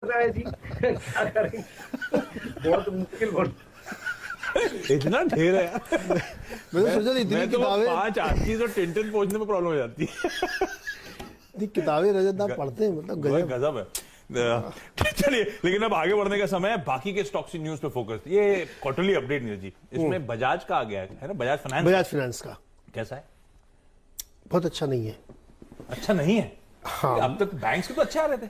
रहा है जी। क्या करेंगे, बहुत मुश्किल बोल। इतना ढेर है यार। मैंने सोचा इतनी मैं तो किताबें 5 आदमी तो टिन पहुंचने में प्रॉब्लम हो जाती है। इतनी किताबें रजत आप पढ़ते हैं, मतलब गजब। गजब है। चलिए, लेकिन अब आगे बढ़ने का समय है, बाकी के स्टॉक्स की न्यूज पे फोकस। ये क्वार्टरली अपडेट नीरज जी, इसमें बजाज का आ गया है ना, बजाज फाइनेंस का कैसा है? बहुत अच्छा नहीं है। अच्छा नहीं है? हाँ, अब तक बैंक्स के तो अच्छे आ रहे थे।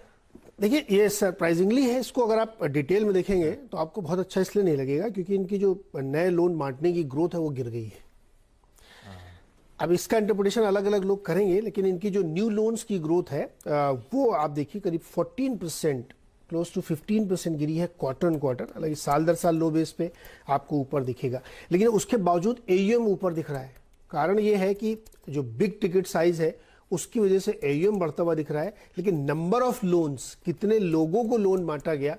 देखिए ये सरप्राइजिंगली है। इसको अगर आप डिटेल में देखेंगे तो आपको बहुत अच्छा इसलिए नहीं लगेगा क्योंकि इनकी जो नए लोन बांटने की ग्रोथ है वो गिर गई है। अब इसका इंटरप्रिटेशन अलग अलग लोग करेंगे, लेकिन इनकी जो न्यू लोन्स की ग्रोथ है वो आप देखिए करीब 14%, क्लोज टू 15% गिरी है क्वार्टर ऑन क्वार्टर। हालांकि साल दर साल लो बेस पे आपको ऊपर दिखेगा, लेकिन उसके बावजूद एयूएम ऊपर दिख रहा है। कारण ये है कि जो बिग टिकट साइज है उसकी वजह से एयूएम बढ़ता हुआ दिख रहा है, लेकिन नंबर ऑफ लोन्स, कितने लोगों को लोन बांटा गया,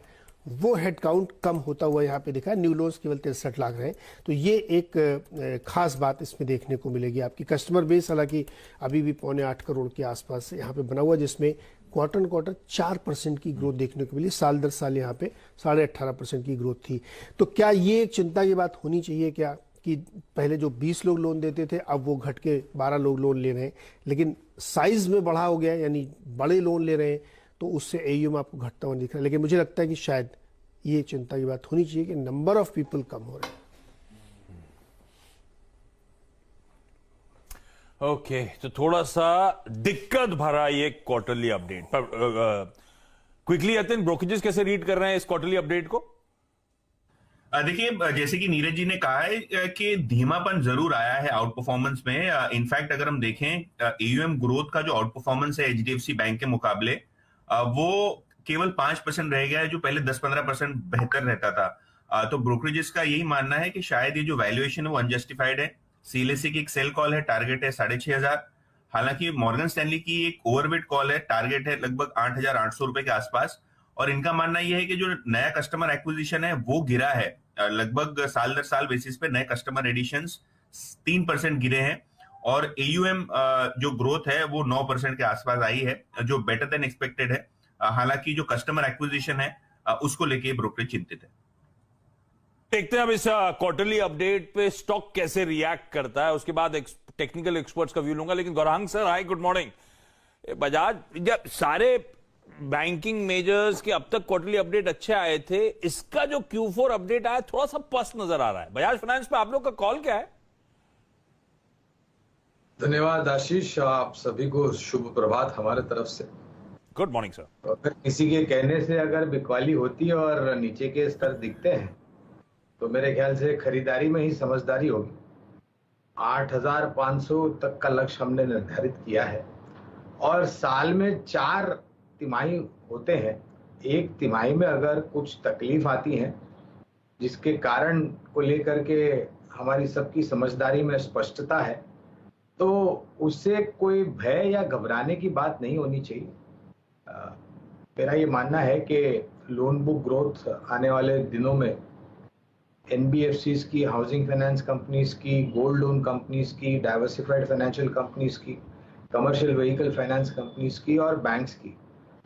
वो हेड काउंट कम होता हुआ यहाँ पे दिखा है। न्यू लोन्स केवल 63 लाख रहे। तो ये एक खास बात इसमें देखने को मिलेगी। आपकी कस्टमर बेस हालांकि अभी भी 7.25 करोड़ के आसपास यहाँ पे बना हुआ, जिसमें क्वार्टर ऑन क्वार्टर 4% की ग्रोथ देखने को मिली। साल दर साल यहाँ पे 18.5% की ग्रोथ थी। तो क्या ये एक चिंता की बात होनी चाहिए क्या कि पहले जो 20 लोग लोन देते थे अब वो घट के 12 लोग लोन ले रहे हैं, लेकिन साइज में बढ़ा हो गया, यानी बड़े लोन ले रहे हैं, तो उससे एयूएम आपको घटता हुआ दिख रहा है। लेकिन मुझे लगता है कि शायद ये चिंता की बात होनी चाहिए कि नंबर ऑफ पीपल कम हो रहे हैं। ओके, तो थोड़ा सा दिक्कत भरा ये क्वार्टरली अपडेट पर क्विकली आते हैं, ब्रोकरेजेस कैसे रीड कर रहे हैं इस क्वार्टरली अपडेट को? देखिए, जैसे कि नीरज जी ने कहा है कि धीमापन जरूर आया है आउट परफॉर्मेंस में। इनफैक्ट अगर हम देखें एयूएम ग्रोथ का जो आउट परफॉर्मेंस है एचडीएफसी बैंक के मुकाबले, वो केवल 5% रह गया है, जो पहले 10-15% बेहतर रहता था। तो ब्रोकरेजेस का यही मानना है कि शायद ये जो वैल्यूएशन है वो अनजस्टिफाइड है। सीएलएसए की एक सेल कॉल है, टारगेट है 6,500। हालांकि मॉर्गन स्टैनली की एक ओवरवेट कॉल है, टारगेट है लगभग 8,800 रुपए के आसपास। और इनका मानना यह है कि जो नया कस्टमर एक्विजिशन है वो गिरा है। लगभग साल दर साल बेसिस पे नए कस्टमर एडिशंस 3% गिरे हैं, और एयूएम जो ग्रोथ है वो 9% के आसपास आई है, जो बेटर देन एक्सपेक्टेड है। हालांकि जो कस्टमर एक्विजिशन है उसको लेके ब्रोकरेज चिंतित है। देखते हैं अब इस क्वार्टरली अपडेट पे स्टॉक कैसे रिएक्ट करता है, उसके बाद टेक्निकल एक्सपर्ट्स का व्यू लूंगा। लेकिन गौरांग सर, हाय, गुड मॉर्निंग। बजाज, जब सारे बैंकिंग मेजर्स के अब तक क्वार्टरली अपडेट अच्छे आए थे, इसका जो Q4 अपडेट आया थोड़ा सा पस्त नजर आ रहा है। बजाज फाइनेंस पे आप लोग का कॉल क्या है? धन्यवाद आशीष, आप सभी को शुभ प्रभात हमारे तरफ से। Good morning sir. अगर किसी के कहने से अगर बिकवाली होती है और नीचे के स्तर दिखते हैं तो मेरे ख्याल से खरीदारी में ही समझदारी होगी। 8,500 तक का लक्ष्य हमने निर्धारित किया है, और साल में 4 तिमाही होते हैं। एक तिमाही में अगर कुछ तकलीफ आती है जिसके कारण को लेकर के हमारी सबकी समझदारी में स्पष्टता है, तो उससे कोई भय या घबराने की बात नहीं होनी चाहिए। मेरा ये मानना है कि लोन बुक ग्रोथ आने वाले दिनों में एनबीएफसीज की, हाउसिंग फाइनेंस कंपनीज की, गोल्ड लोन कंपनीज की, डाइवर्सिफाइड फाइनेंशियल कंपनीज की, कमर्शियल व्हीकल फाइनेंस कंपनीज की और बैंक्स की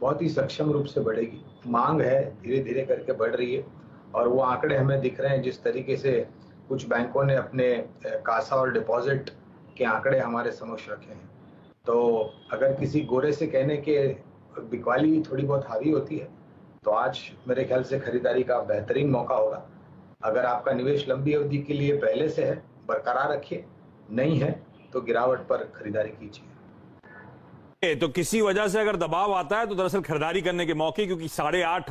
बहुत ही सक्षम रूप से बढ़ेगी। मांग है, धीरे धीरे करके बढ़ रही है, और वो आंकड़े हमें दिख रहे हैं जिस तरीके से कुछ बैंकों ने अपने कासा और डिपॉजिट के आंकड़े हमारे समक्ष रखे हैं। तो अगर किसी गोरे से कहने के बिकवाली थोड़ी बहुत हावी होती है, तो आज मेरे ख्याल से खरीदारी का बेहतरीन मौका होगा। अगर आपका निवेश लंबी अवधि के लिए पहले से है, बरकरार रखिए, नहीं है तो गिरावट पर खरीदारी कीजिए। तो किसी वजह से अगर दबाव आता है तो दरअसल खरीदारी करने के मौके, क्योंकि 8,500